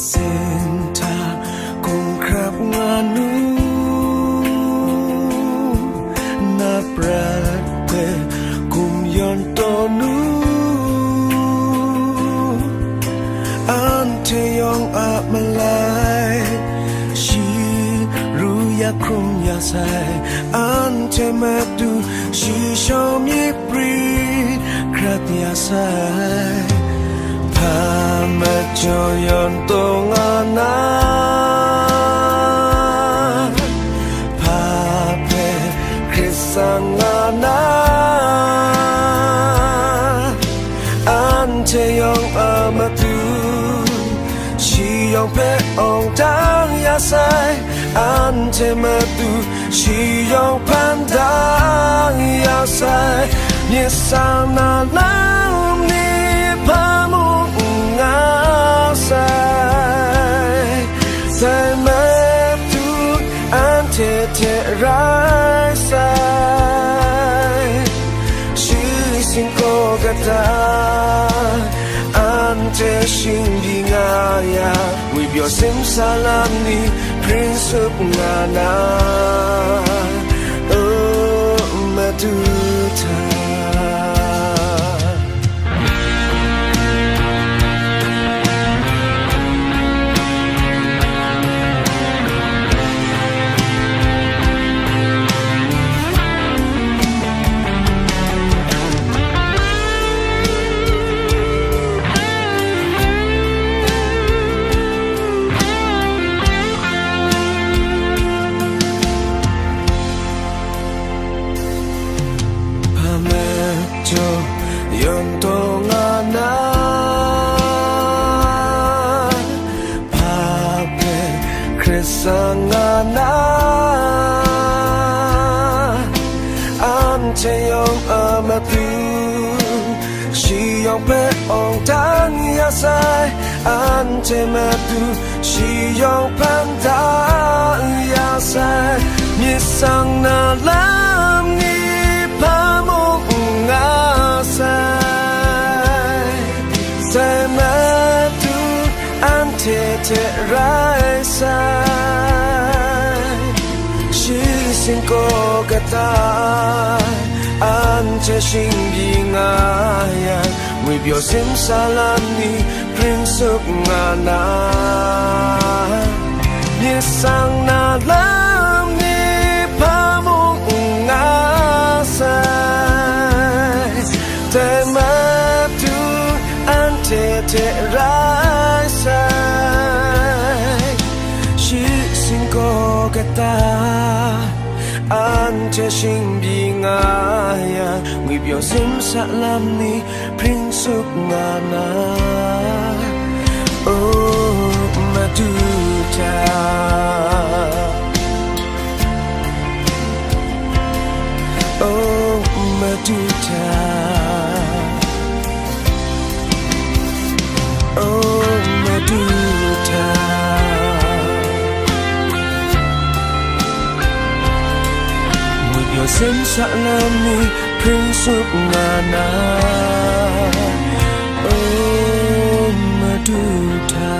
Senta kung krap nganu na prate kum yon tonu ante yong a malai shi ru ya krum ya sai ante madu shi shom ye pri krap ya sai Pamajoyon tongana Pape krisangana Ante yong amatu Shiyong pe ong tang yasai Ante matu Shiyong pandang yasai Nisana lam ni pamu Sai matu ante te rai sai Shi sin ko gata ante shingi ngaya With your sim salam ni prince of ngana Oh matuta Yon tongana Pape krisangana Ante yong amatu Shiyong pe ong tang yasai Ante matu Shiyong pandang yasai Misang na lam ni pamong Sai matu ante te rai sai Shi sin ko gata ante shingi ngaya With your sim salam ni prince of ngana Nisang na lam ni pamong ngasai Te matu ante te rai sai Shi sin ko gata ante shingi ngaya With your sim salam ni prince of ngana Oh matuta Oh matuta Oh matuta With your sim salam ni prince of ngana Oh matuta